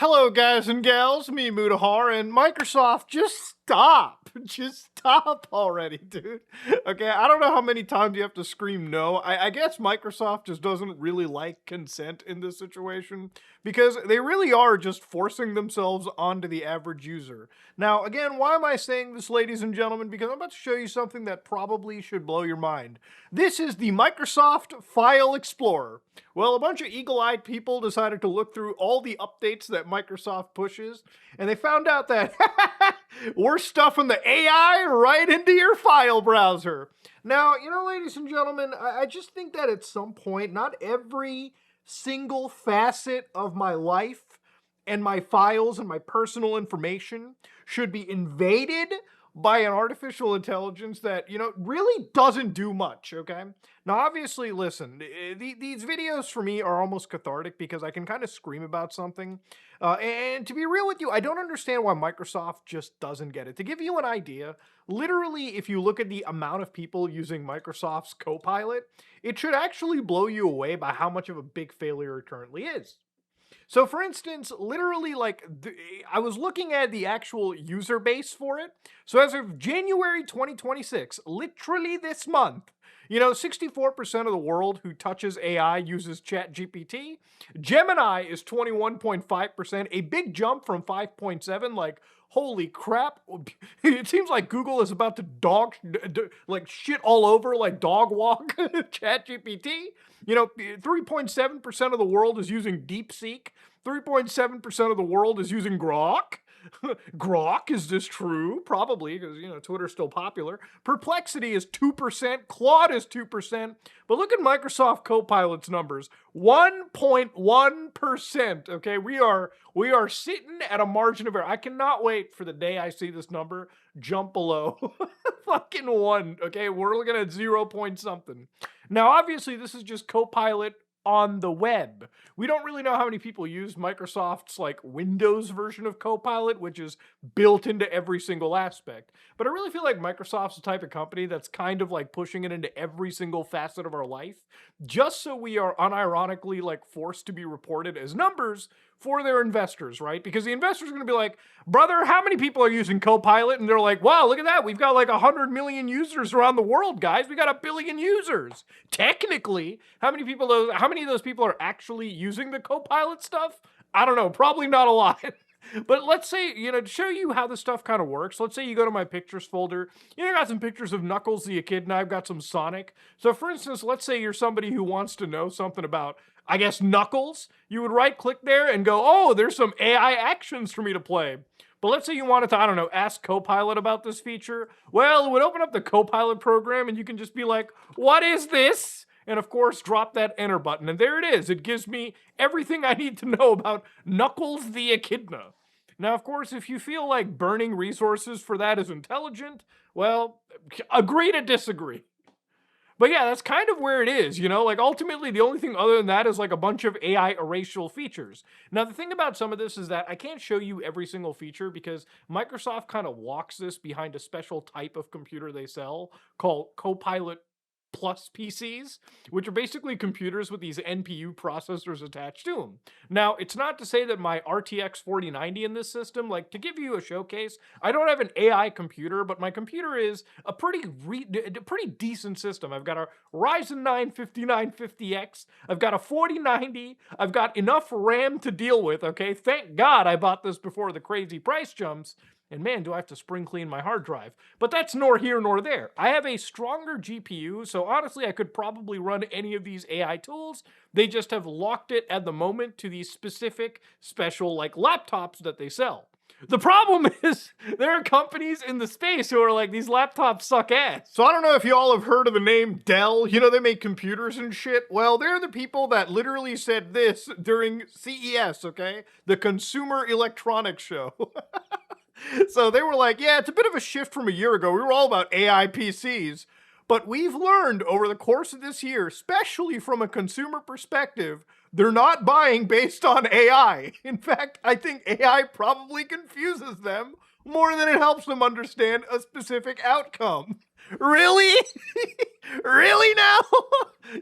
Hello, guys and gals, me Mudahar, and Microsoft, just stop. Just stop already, dude. Okay, I don't know how many times you have to scream no. I guess Microsoft just doesn't really like consent in this situation because they really are just forcing themselves onto the average user. Now, again, why am I saying this, ladies and gentlemen? Because I'm about to show you something that probably should blow your mind. This is the Microsoft File Explorer. Well, a bunch of eagle-eyed people decided to look through all the updates that Microsoft pushes, and they found out that we're stuffing the AI right into your file browser. Now, ladies and gentlemen, I just think that at some point, not every single facet of my life and my files and my personal information should be invaded by an artificial intelligence that, really doesn't do much, okay? Now, obviously, listen, these videos for me are almost cathartic because I can kind of scream about something. And to be real with you, I don't understand why Microsoft just doesn't get it. To give you an idea, literally, if you look at the amount of people using Microsoft's Copilot, it should actually blow you away by how much of a big failure it currently is. So for instance, literally I was looking at the actual user base for it. So as of January 2026, literally this month, 64% of the world who touches AI uses ChatGPT. Gemini is 21.5%, a big jump from 5.7. Like, holy crap. It seems like Google is about to shit all over, like dog walk ChatGPT. 3.7% of the world is using DeepSeek. 3.7% of the world is using Grok. Grok, is this true? Probably, because, Twitter's still popular. Perplexity is 2%. Claude is 2%. But look at Microsoft Copilot's numbers. 1.1%. Okay, we are sitting at a margin of error. I cannot wait for the day I see this number jump below fucking 1. Okay, we're looking at 0 point something. Now, obviously, this is just Copilot on the web. We don't really know how many people use Microsoft's Windows version of Copilot, which is built into every single aspect. But I really feel like Microsoft's the type of company that's kind of pushing it into every single facet of our life, just so we are unironically forced to be reported as numbers for their investors, right? Because the investors are going to be like, brother, how many people are using Copilot? And they're like, wow, look at that. We've got 100 million users around the world, guys. We got 1 billion users. Technically, how many of those people are actually using the Copilot stuff? I don't know, probably not a lot. But let's say, to show you how this stuff kind of works, let's say you go to my pictures folder. I got some pictures of Knuckles the Echidna. I've got some Sonic. So for instance, let's say you're somebody who wants to know something about, I guess, Knuckles. You would right click there and go, oh, there's some AI actions for me to play. But let's say you wanted to, I don't know, ask Copilot about this feature. Well, it would open up the Copilot program and you can just be like, what is this? And of course, drop that enter button. And there it is. It gives me everything I need to know about Knuckles the Echidna. Now, of course, if you feel like burning resources for that is intelligent, well, agree to disagree. But yeah, that's kind of where it is, ultimately the only thing other than that is a bunch of AI erasure features. Now, the thing about some of this is that I can't show you every single feature because Microsoft kind of walks this behind a special type of computer they sell called Copilot Plus PCs, which are basically computers with these NPU processors attached to them. Now, it's not to say that my RTX 4090 in this system, to give you a showcase, I don't have an AI computer, but my computer is a pretty decent system. I've got a Ryzen 9 5950X, I've got a 4090, I've got enough RAM to deal with, okay? Thank God I bought this before the crazy price jumps. And man, do I have to spring clean my hard drive. But that's nor here nor there. I have a stronger GPU, so honestly, I could probably run any of these AI tools. They just have locked it at the moment to these specific, special, laptops that they sell. The problem is there are companies in the space who are like, these laptops suck ass. So I don't know if you all have heard of the name Dell. They make computers and shit. Well, they're the people that literally said this during CES, okay? The Consumer Electronics Show. So they were like, yeah, it's a bit of a shift from a year ago. We were all about AI PCs. But we've learned over the course of this year, especially from a consumer perspective, they're not buying based on AI. In fact, I think AI probably confuses them more than it helps them understand a specific outcome. Really? Really now?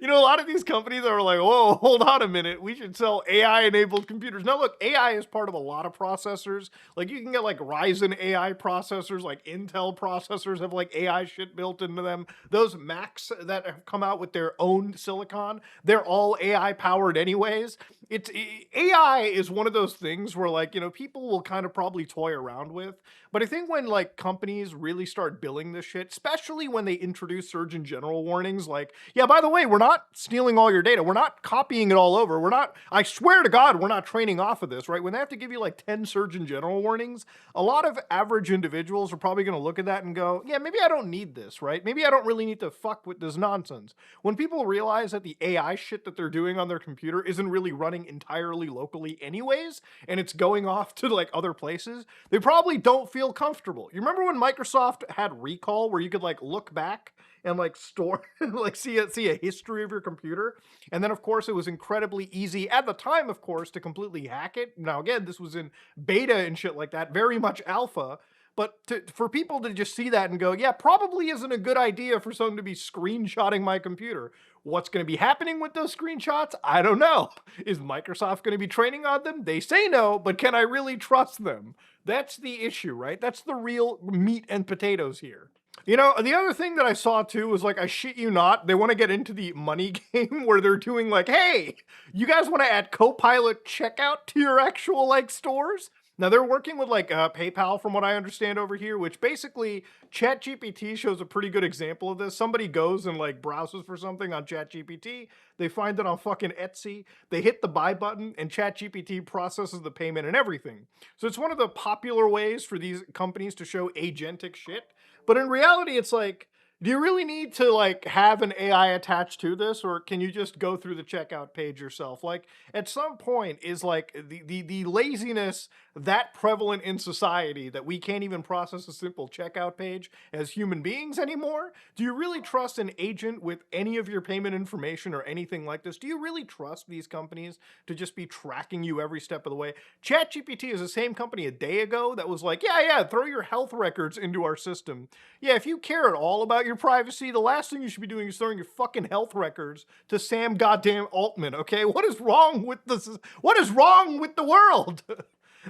You know, a lot of these companies are like, whoa, hold on a minute. We should sell AI enabled computers. Now, look, AI is part of a lot of processors. Like, you can get like Ryzen AI processors, like Intel processors have like AI shit built into them. Those Macs that have come out with their own silicon, they're all AI powered, anyways. AI is one of those things where, like, you know, people will kind of probably toy around with. But I think when like companies really start billing this shit, especially when they introduce Surgeon General warnings, like, yeah, by the way, we're not stealing all your data. We're not copying it all over. We're not, I swear to God, we're not training off of this, right? When they have to give you like 10 Surgeon General warnings, a lot of average individuals are probably going to look at that and go, yeah, maybe I don't need this, right? Maybe I don't really need to fuck with this nonsense. When people realize that the AI shit that they're doing on their computer isn't really running entirely locally anyways, and it's going off to like other places, they probably don't feel comfortable. You remember when Microsoft had Recall, where you could like look back and like store like see a history of your computer? And then of course it was incredibly easy at the time, of course, to completely hack it. Now again, this was in beta and shit like that, very much alpha. But for people to just see that and go, yeah, probably isn't a good idea for someone to be screenshotting my computer. What's going to be happening with those screenshots? I don't know. Is Microsoft going to be training on them? They say no, but can I really trust them? That's the issue, right? That's the real meat and potatoes here. You know, the other thing that I saw too was like, I shit you not, they want to get into the money game where they're doing like, hey, you guys want to add Copilot checkout to your actual like stores? Now they're working with like PayPal, from what I understand over here, which basically ChatGPT shows a pretty good example of this. Somebody goes and like browses for something on ChatGPT, they find it on fucking Etsy, they hit the buy button, and ChatGPT processes the payment and everything. So it's one of the popular ways for these companies to show agentic shit. But in reality, it's like, do you really need to like have an AI attached to this, or can you just go through the checkout page yourself? Like, at some point, is like the laziness that prevalent in society that we can't even process a simple checkout page as human beings anymore? Do you really trust an agent with any of your payment information or anything like this? Do you really trust these companies to just be tracking you every step of the way? ChatGPT is the same company a day ago that was like, yeah, throw your health records into our system. Yeah, if you care at all about your privacy, the last thing you should be doing is throwing your fucking health records to Sam goddamn Altman, okay? What is wrong with this? What is wrong with the world?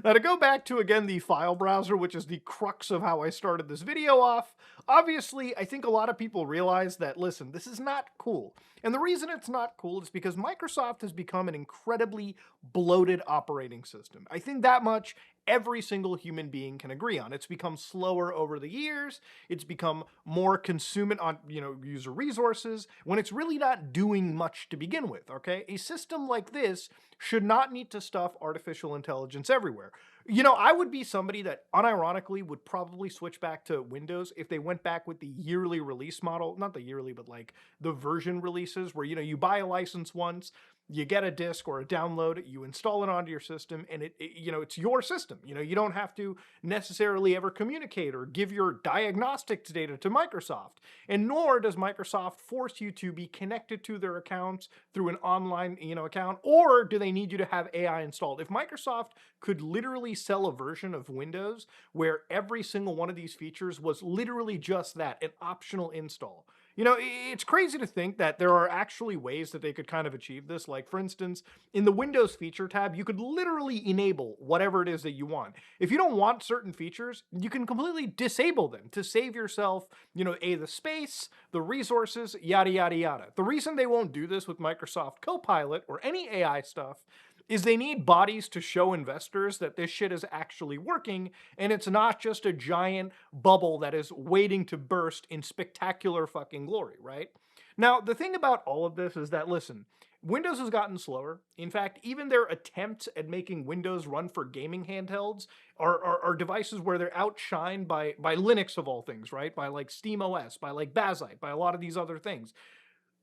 Now, to go back to, again, the file browser, which is the crux of how I started this video off, obviously, I think a lot of people realize that, listen, this is not cool. And the reason it's not cool is because Microsoft has become an incredibly bloated operating system. I think that much every single human being can agree on. It's become slower over the years. It's become more consuming on, user resources, when it's really not doing much to begin with, okay? A system like this should not need to stuff artificial intelligence everywhere. You know, I would be somebody that unironically would probably switch back to Windows if they went back with the yearly release model. Not the yearly, but like the version releases where, you buy a license once, you get a disk or a download, you install it onto your system, and it's your system. You don't have to necessarily ever communicate or give your diagnostics data to Microsoft. And nor does Microsoft force you to be connected to their accounts through an online, account, or do they need you to have AI installed? If Microsoft could literally sell a version of Windows where every single one of these features was literally just that, an optional install. It's crazy to think that there are actually ways that they could kind of achieve this. Like, for instance, in the Windows feature tab, you could literally enable whatever it is that you want. If you don't want certain features, you can completely disable them to save yourself, the space, the resources, yada, yada, yada. The reason they won't do this with Microsoft Copilot or any AI stuff is they need bodies to show investors that this shit is actually working, and it's not just a giant bubble that is waiting to burst in spectacular fucking glory, right? Now, the thing about all of this is that, listen, Windows has gotten slower. In fact, even their attempts at making Windows run for gaming handhelds are devices where they're outshined by Linux, of all things, right? By like SteamOS, by like Bazzite, by a lot of these other things.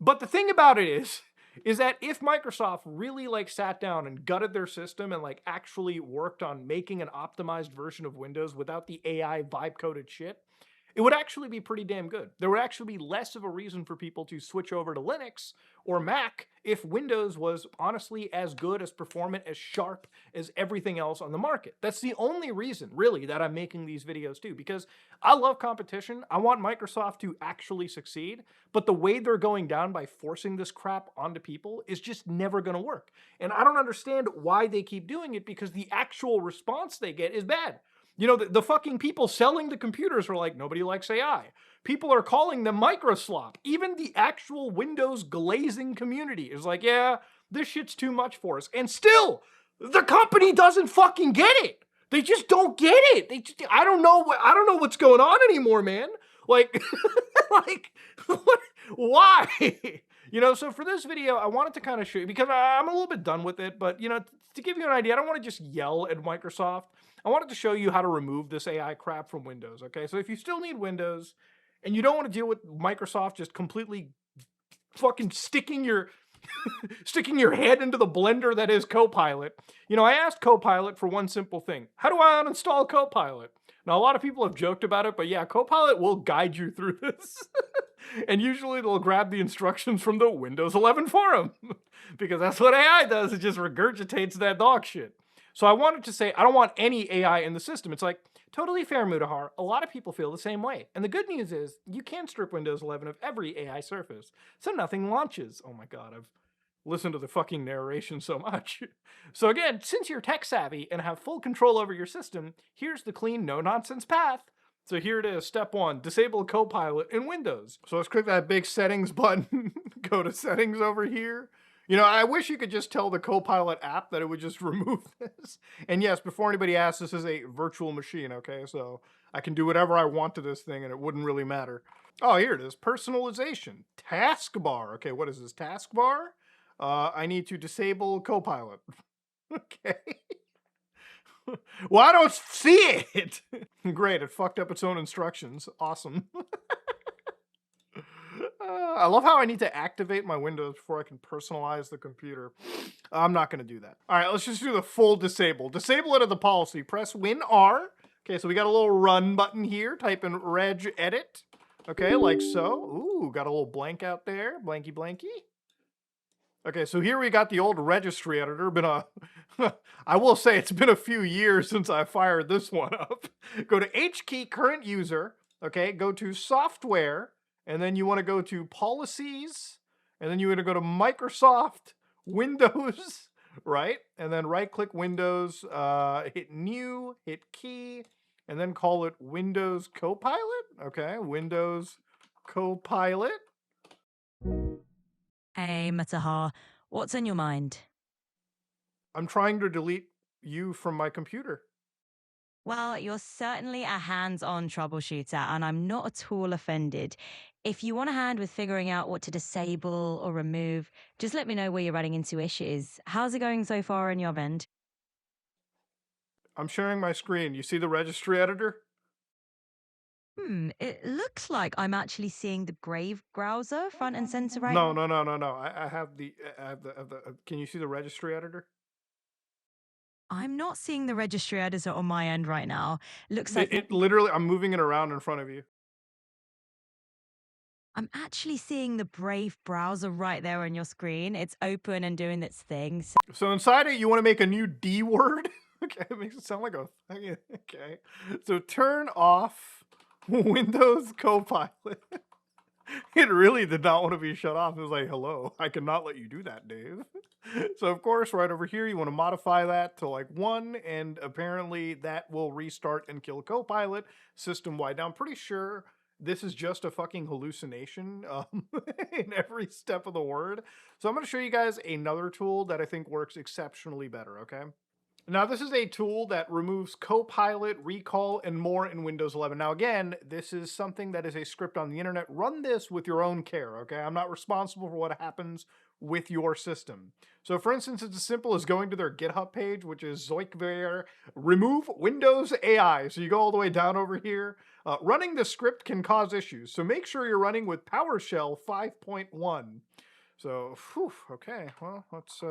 But the thing about it is that if Microsoft really like sat down and gutted their system and like actually worked on making an optimized version of Windows without the AI vibe coded shit, it would actually be pretty damn good. There would actually be less of a reason for people to switch over to Linux or Mac if Windows was honestly as good, as performant, as sharp as everything else on the market. That's the only reason, really, that I'm making these videos too, because I love competition. I want Microsoft to actually succeed, but the way they're going down by forcing this crap onto people is just never going to work. And I don't understand why they keep doing it, because the actual response they get is bad. You know, the fucking people selling the computers are like, nobody likes AI. People are calling them microslop. Even the actual Windows glazing community is like, yeah, this shit's too much for us. And still, the company doesn't fucking get it. They just don't get it. I don't know what's going on anymore, man. Like, like, what, why? You know, so for this video, I wanted to kind of show you, because I'm a little bit done with it, but, you know, to give you an idea, I don't want to just yell at Microsoft. I wanted to show you how to remove this AI crap from Windows, okay? So if you still need Windows and you don't want to deal with Microsoft just completely fucking sticking your head into the blender that is Copilot, you know, I asked Copilot for one simple thing. How do I uninstall Copilot? Now, a lot of people have joked about it, but yeah, Copilot will guide you through this. And usually they'll grab the instructions from the Windows 11 forum, because that's what AI does. It just regurgitates that dog shit. So I wanted to say, I don't want any AI in the system. It's like, totally fair, Mutahar. A lot of people feel the same way. And the good news is, you can strip Windows 11 of every AI surface, so nothing launches. Oh my god, I've listened to the fucking narration so much. So again, since you're tech savvy and have full control over your system, here's the clean, no-nonsense path. So here it is, step 1, disable Copilot in Windows. So let's click that big settings button, go to settings over here. You know, I wish you could just tell the Copilot app that it would just remove this. And yes, before anybody asks, this is a virtual machine, okay? So I can do whatever I want to this thing and it wouldn't really matter. Oh, here it is, personalization, taskbar. Okay, what is this, taskbar? I need to disable Copilot. Okay. Well, I don't see it. Great, it fucked up its own instructions. Awesome. I love how I need to activate my Windows before I can personalize the computer. I'm not going to do that. All right, let's just do the full disable. Disable it at the policy. Press Win-R. Okay, so we got a little run button here. Type in reg edit. Okay, like so. Ooh, got a little blank out there. Blanky blanky. Okay, so here we got the old registry editor. I will say it's been a few years since I fired this one up. Go to H key current user. Okay, go to software. And then you want to go to policies, and then you want to go to Microsoft Windows, right? And then right-click Windows, hit New, hit Key, and then call it Windows Copilot. Okay, Windows Copilot. Hey, Mutahar, what's on your mind? I'm trying to delete you from my computer. Well, you're certainly a hands-on troubleshooter, and I'm not at all offended. If you want a hand with figuring out what to disable or remove, just let me know where you're running into issues. How's it going so far on your end? I'm sharing my screen. You see the registry editor? It looks like I'm actually seeing the Brave browser front and center right No, now. no. I have the, can you see the registry editor? I'm not seeing the registry editor on my end right now. Looks like It literally, I'm moving it around in front of you. I'm actually seeing the Brave browser right there on your screen. It's open and doing its thing. So inside it, you want to make a new D word? Okay, it makes it sound like a thing. Okay. So turn off Windows Copilot. It really did not want to be shut off. It was like, hello, I cannot let you do that, Dave. So of course, right over here, you want to modify that to like 1, and apparently that will restart and kill Copilot system-wide. Now, I'm pretty sure this is just a fucking hallucination in every step of the word. So I'm going to show you guys another tool that I think works exceptionally better, okay? Now, this is a tool that removes Copilot, Recall, and more in Windows 11. Now, again, this is something that is a script on the internet. Run this with your own care, okay? I'm not responsible for what happens with your system. So, for instance, it's as simple as going to their GitHub page, which is Zoikver remove Windows AI. So you go all the way down over here. Running the script can cause issues, so make sure you're running with PowerShell 5.1. So, whew, okay, well, let's...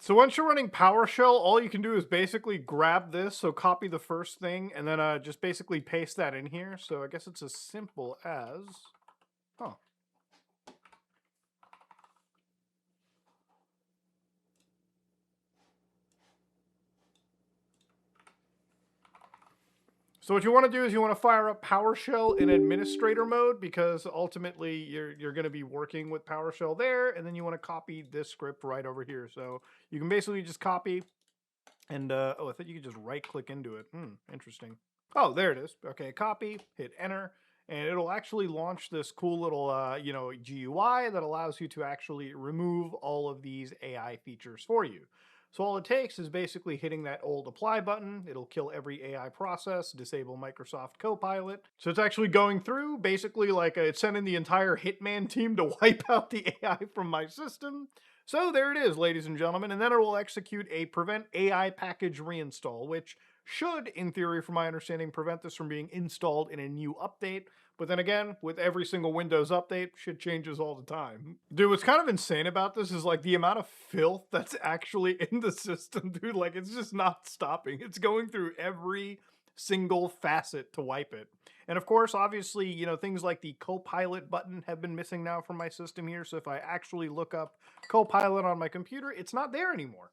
So once you're running PowerShell, all you can do is basically grab this. So copy the first thing and then just basically paste that in here. So I guess it's as simple as, huh. So what you want to do is you want to fire up PowerShell in administrator mode because ultimately you're going to be working with PowerShell there, and then you want to copy this script right over here. So you can basically just copy and oh, I thought you could just right click into it. Interesting. Oh, there it is. Okay, copy, hit enter, and it'll actually launch this cool little GUI that allows you to actually remove all of these AI features for you. So all it takes is basically hitting that old apply button. It'll kill every AI process, disable Microsoft Copilot. So it's actually going through, basically like it's sending the entire Hitman team to wipe out the AI from my system. So there it is, ladies and gentlemen, and then it will execute a prevent AI package reinstall, which should, in theory, from my understanding, prevent this from being installed in a new update. But then again, with every single Windows update, shit changes all the time. Dude, what's kind of insane about this is like the amount of filth that's actually in the system, dude. Like, it's just not stopping. It's going through every single facet to wipe it. And of course, obviously, things like the Copilot button have been missing now from my system here. So if I actually look up Copilot on my computer, it's not there anymore.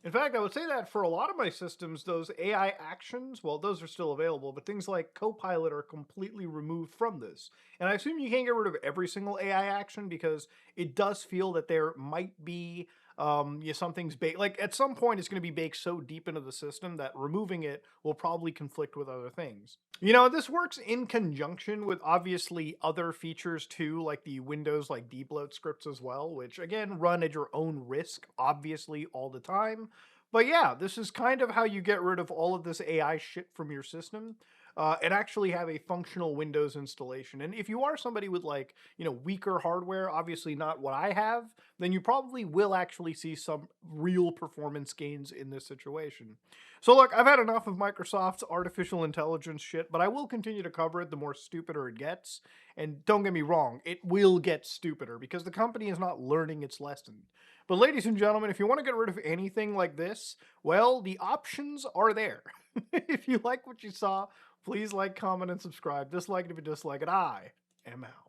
In fact, I would say that for a lot of my systems, those AI actions, well, those are still available, but things like Copilot are completely removed from this. And I assume you can't get rid of every single AI action because it does feel that there might be something's baked. Like at some point, it's going to be baked so deep into the system that removing it will probably conflict with other things. This works in conjunction with obviously other features too, like the Windows like debloat scripts as well, which again run at your own risk, obviously all the time. But yeah, this is kind of how you get rid of all of this AI shit from your system. And actually have a functional Windows installation. And if you are somebody with like, weaker hardware, obviously not what I have, then you probably will actually see some real performance gains in this situation. So look, I've had enough of Microsoft's artificial intelligence shit, but I will continue to cover it the more stupider it gets. And don't get me wrong, it will get stupider because the company is not learning its lesson. But ladies and gentlemen, if you want to get rid of anything like this, well, the options are there. If you like what you saw, please like, comment, and subscribe. Dislike it if you dislike it. I am out.